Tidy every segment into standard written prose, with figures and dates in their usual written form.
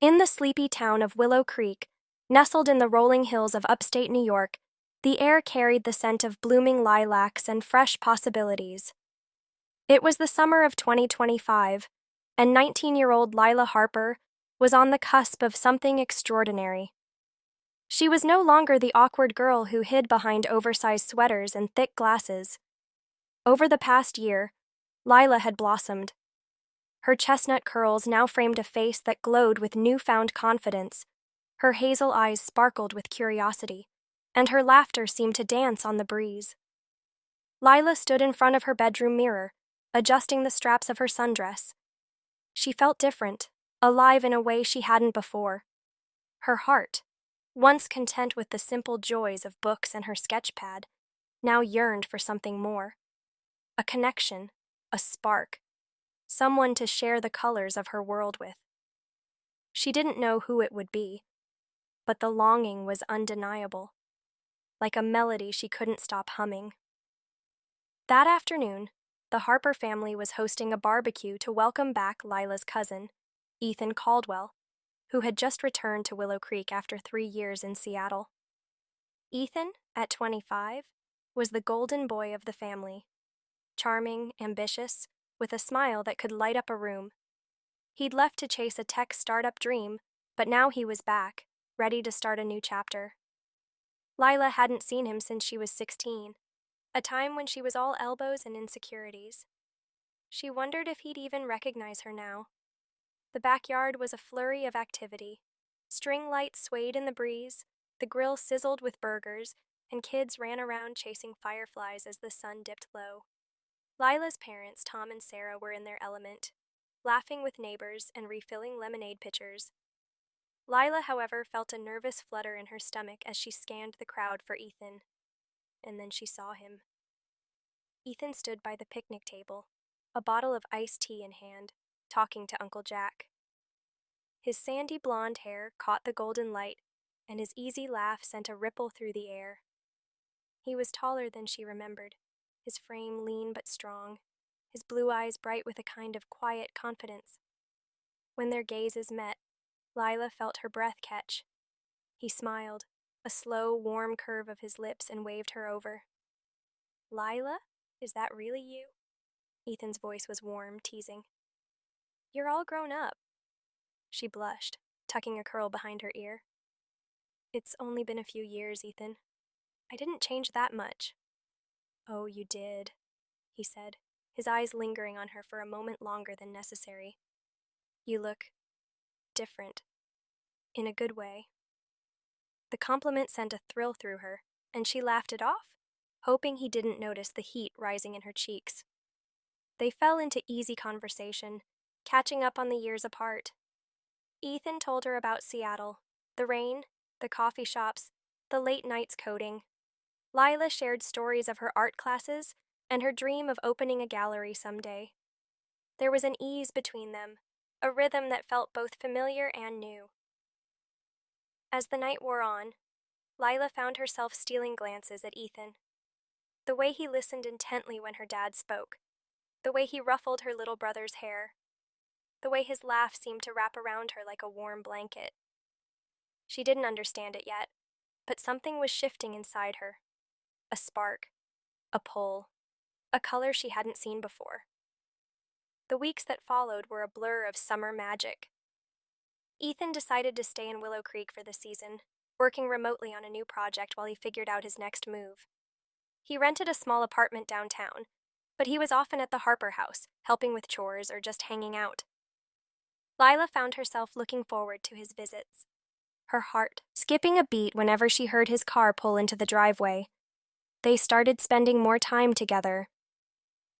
In the sleepy town of Willow Creek, nestled in the rolling hills of upstate New York, the air carried the scent of blooming lilacs and fresh possibilities. It was the summer of 2025, and 19-year-old Lila Harper was on the cusp of something extraordinary. She was no longer the awkward girl who hid behind oversized sweaters and thick glasses. Over the past year, Lila had blossomed. Her chestnut curls now framed a face that glowed with newfound confidence. Her hazel eyes sparkled with curiosity, and her laughter seemed to dance on the breeze. Lila stood in front of her bedroom mirror, adjusting the straps of her sundress. She felt different, alive in a way she hadn't before. Her heart, once content with the simple joys of books and her sketchpad, now yearned for something more. A connection, a spark, someone to share the colors of her world with. She didn't know who it would be, but the longing was undeniable, like a melody she couldn't stop humming. That afternoon, the Harper family was hosting a barbecue to welcome back Lila's cousin, Ethan Caldwell, who had just returned to Willow Creek after 3 years in Seattle. Ethan, at 25, was the golden boy of the family, charming, ambitious, with a smile that could light up a room. He'd left to chase a tech startup dream, but now he was back, ready to start a new chapter. Lila hadn't seen him since she was 16, a time when she was all elbows and insecurities. She wondered if he'd even recognize her now. The backyard was a flurry of activity. String lights swayed in the breeze, the grill sizzled with burgers, and kids ran around chasing fireflies as the sun dipped low. Lila's parents, Tom and Sarah, were in their element, laughing with neighbors and refilling lemonade pitchers. Lila, however, felt a nervous flutter in her stomach as she scanned the crowd for Ethan. And then she saw him. Ethan stood by the picnic table, a bottle of iced tea in hand, talking to Uncle Jack. His sandy blonde hair caught the golden light, and his easy laugh sent a ripple through the air. He was taller than she remembered, his frame lean but strong, his blue eyes bright with a kind of quiet confidence. When their gazes met, Lila felt her breath catch. He smiled, a slow, warm curve of his lips, and waved her over. "Lila, is that really you?" Ethan's voice was warm, teasing. "You're all grown up." She blushed, tucking a curl behind her ear. "It's only been a few years, Ethan. I didn't change that much." "Oh, you did," he said, his eyes lingering on her for a moment longer than necessary. "You look different. In a good way." The compliment sent a thrill through her, and she laughed it off, hoping he didn't notice the heat rising in her cheeks. They fell into easy conversation, catching up on the years apart. Ethan told her about Seattle, the rain, the coffee shops, the late nights coding. Lila shared stories of her art classes and her dream of opening a gallery someday. There was an ease between them, a rhythm that felt both familiar and new. As the night wore on, Lila found herself stealing glances at Ethan. The way he listened intently when her dad spoke, the way he ruffled her little brother's hair, the way his laugh seemed to wrap around her like a warm blanket. She didn't understand it yet, but something was shifting inside her. A spark, a pull, a color she hadn't seen before. The weeks that followed were a blur of summer magic. Ethan decided to stay in Willow Creek for the season, working remotely on a new project while he figured out his next move. He rented a small apartment downtown, but he was often at the Harper house, helping with chores or just hanging out. Lila found herself looking forward to his visits, her heart skipping a beat whenever she heard his car pull into the driveway. They started spending more time together.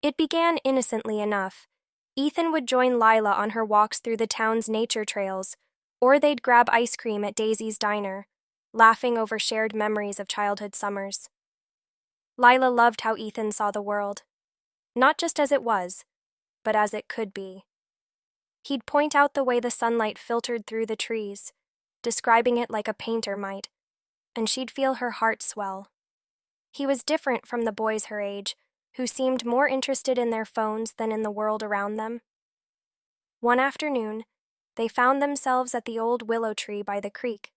It began innocently enough. Ethan would join Lila on her walks through the town's nature trails, or they'd grab ice cream at Daisy's Diner, laughing over shared memories of childhood summers. Lila loved how Ethan saw the world, not just as it was, but as it could be. He'd point out the way the sunlight filtered through the trees, describing it like a painter might, and she'd feel her heart swell. He was different from the boys her age, who seemed more interested in their phones than in the world around them. One afternoon, They found themselves at the old willow tree by the creek,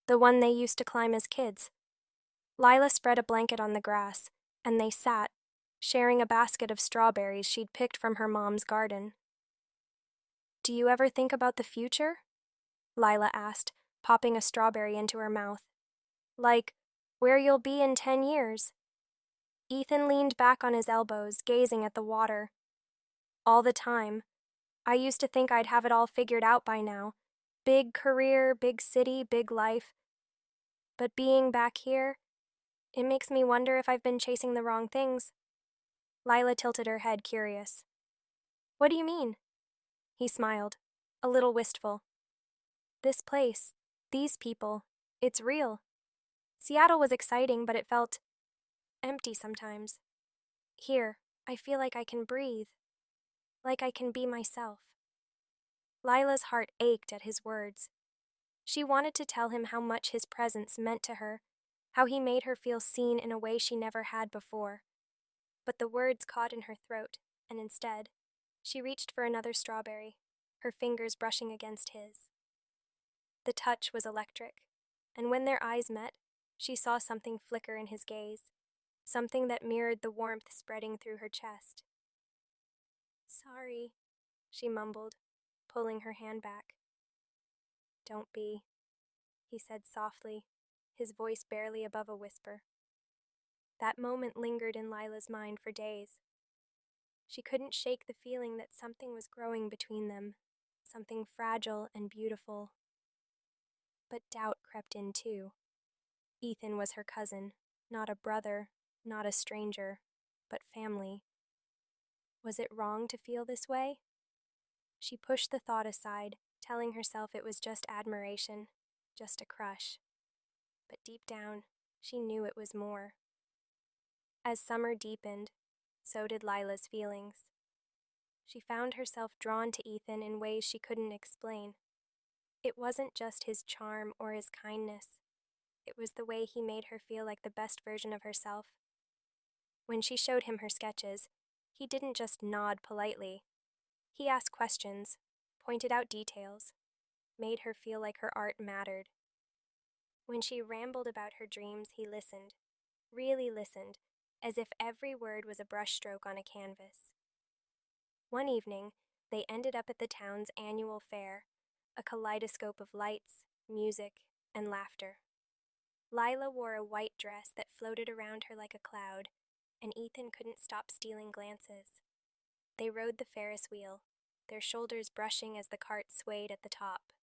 the one they used to climb as kids. Lila spread a blanket on the grass, and they sat, sharing a basket of strawberries she'd picked from her mom's garden. "Do you ever think about the future?" Lila asked, popping a strawberry into her mouth. "Like, where you'll be in 10 years? Ethan leaned back on his elbows, gazing at the water. "All the time. I used to think I'd have it all figured out by now. Big career, big city, big life. But being back here, it makes me wonder if I've been chasing the wrong things." Lila tilted her head, curious. "What do you mean?" He smiled, a little wistful. "This place, these people, it's real. Seattle was exciting, but it felt empty sometimes. Here, I feel like I can breathe, like I can be myself." Lila's heart ached at his words. She wanted to tell him how much his presence meant to her, how he made her feel seen in a way she never had before. But the words caught in her throat, and instead, she reached for another strawberry, her fingers brushing against his. The touch was electric, and when their eyes met, she saw something flicker in his gaze, something that mirrored the warmth spreading through her chest. "Sorry," she mumbled, pulling her hand back. "Don't be," he said softly, his voice barely above a whisper. That moment lingered in Lila's mind for days. She couldn't shake the feeling that something was growing between them, something fragile and beautiful. But doubt crept in too. Ethan was her cousin, not a brother, not a stranger, but family. Was it wrong to feel this way? She pushed the thought aside, telling herself it was just admiration, just a crush. But deep down, she knew it was more. As summer deepened, so did Lila's feelings. She found herself drawn to Ethan in ways she couldn't explain. It wasn't just his charm or his kindness. It was the way he made her feel like the best version of herself. When she showed him her sketches, he didn't just nod politely. He asked questions, pointed out details, made her feel like her art mattered. When she rambled about her dreams, he listened, really listened, as if every word was a brushstroke on a canvas. One evening, they ended up at the town's annual fair, a kaleidoscope of lights, music, and laughter. Lila wore a white dress that floated around her like a cloud, and Ethan couldn't stop stealing glances. They rode the Ferris wheel, their shoulders brushing as the cart swayed at the top.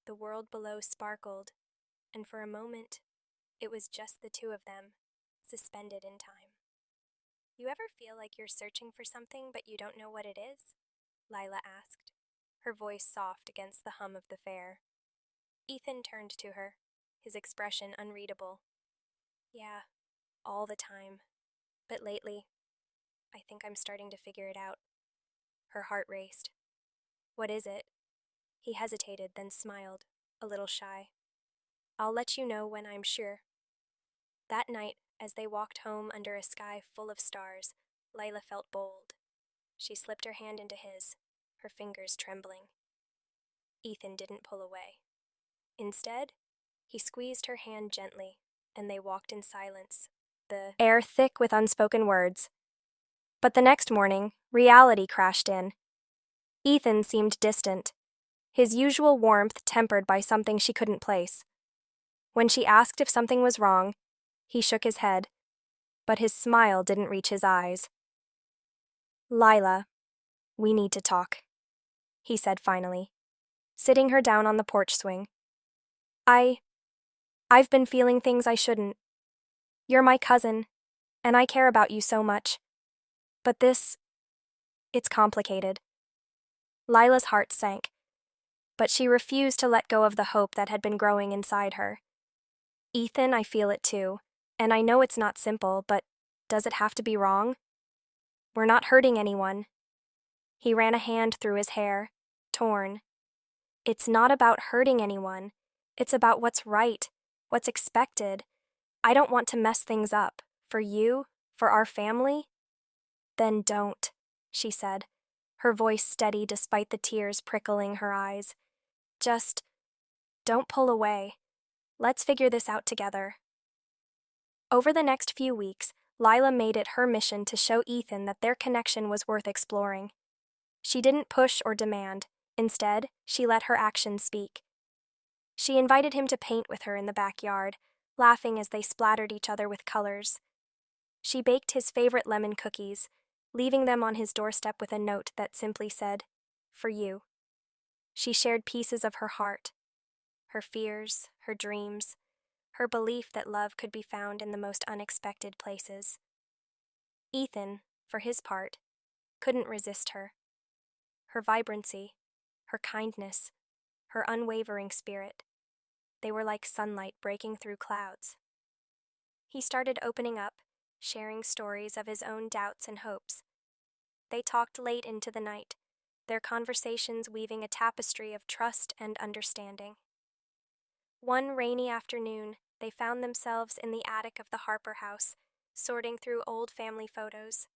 The world below sparkled, and for a moment, it was just the two of them, suspended in time. "You ever feel like you're searching for something but you don't know what it is?" Lila asked, her voice soft against the hum of the fair. Ethan turned to her, his expression unreadable. "Yeah, all the time. But lately, I think I'm starting to figure it out." Her heart raced. "What is it?" He hesitated, then smiled, a little shy. "I'll let you know when I'm sure." That night, as they walked home under a sky full of stars, Lila felt bold. She slipped her hand into his, her fingers trembling. Ethan didn't pull away. Instead, he squeezed her hand gently, and they walked in silence, the air thick with unspoken words. But the next morning, reality crashed in. Ethan seemed distant, his usual warmth tempered by something she couldn't place. When she asked if something was wrong, he shook his head, but his smile didn't reach his eyes. "Lila, we need to talk," he said finally, sitting her down on the porch swing. I've been feeling things I shouldn't. You're my cousin, and I care about you so much. But it's complicated." Lila's heart sank, but she refused to let go of the hope that had been growing inside her. "Ethan, I feel it too, and I know it's not simple, but does it have to be wrong? We're not hurting anyone." He ran a hand through his hair, torn. "It's not about hurting anyone. It's about what's right, what's expected. I don't want to mess things up. For you, for our family." "Then don't," she said, her voice steady despite the tears prickling her eyes. Just don't pull away. Let's figure this out together. Over the next few weeks, Lila made it her mission to show Ethan that their connection was worth exploring. She didn't push or demand. Instead, she let her actions speak. She invited him to paint with her in the backyard, laughing as they splattered each other with colors. She baked his favorite lemon cookies, leaving them on his doorstep with a note that simply said, "For you." She shared pieces of her heart, her fears, her dreams, her belief that love could be found in the most unexpected places. Ethan, for his part, couldn't resist her. Her vibrancy, her kindness, her unwavering spirit, they were like sunlight breaking through clouds. He started opening up, sharing stories of his own doubts and hopes. They talked late into the night, their conversations weaving a tapestry of trust and understanding. One rainy afternoon, they found themselves in the attic of the Harper house, sorting through old family photos.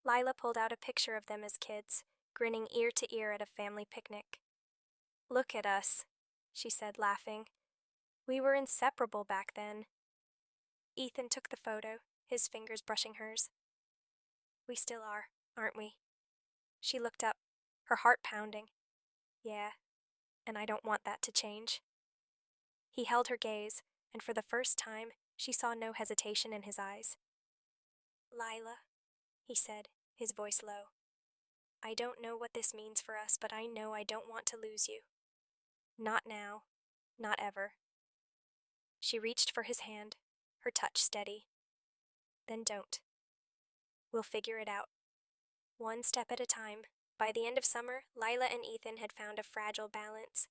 Lila pulled out a picture of them as kids, grinning ear to ear at a family picnic. "Look at us," she said, laughing. "We were inseparable back then." Ethan took the photo, his fingers brushing hers. "We still are, aren't we?" She looked up, her heart pounding. "Yeah, and I don't want that to change." He held her gaze, and for the first time, she saw no hesitation in his eyes. "Lila," he said, his voice low, "I don't know what this means for us, but I know I don't want to lose you. Not now, not ever." She reached for his hand, her touch steady. "Then don't. We'll figure it out. One step at a time." By the end of summer, Lila and Ethan had found a fragile balance.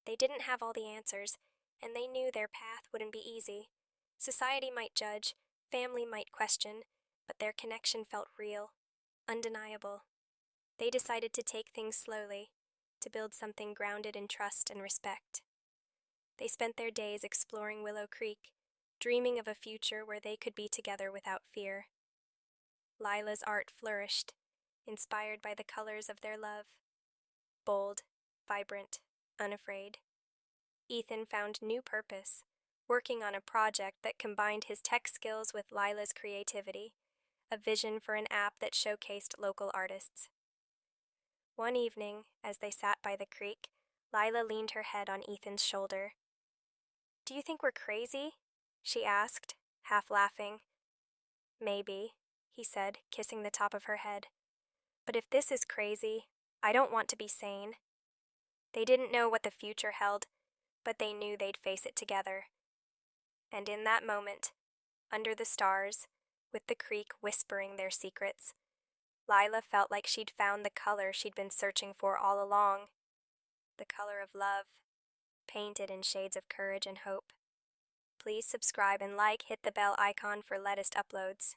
They didn't have all the answers, and they knew their path wouldn't be easy. Society might judge, family might question, but their connection felt real, undeniable. They decided to take things slowly, to build something grounded in trust and respect. They spent their days exploring Willow Creek, dreaming of a future where they could be together without fear. Lila's art flourished, inspired by the colors of their love. Bold, vibrant, unafraid. Ethan found new purpose, working on a project that combined his tech skills with Lila's creativity, a vision for an app that showcased local artists. One evening, as they sat by the creek, Lila leaned her head on Ethan's shoulder. "Do you think we're crazy?" she asked, half laughing. "Maybe," he said, kissing the top of her head. "But if this is crazy, I don't want to be sane." They didn't know what the future held, but they knew they'd face it together. And in that moment, under the stars, with the creek whispering their secrets, Lila felt like she'd found the color she'd been searching for all along. The color of love, painted in shades of courage and hope. Please subscribe and hit the bell icon for latest uploads.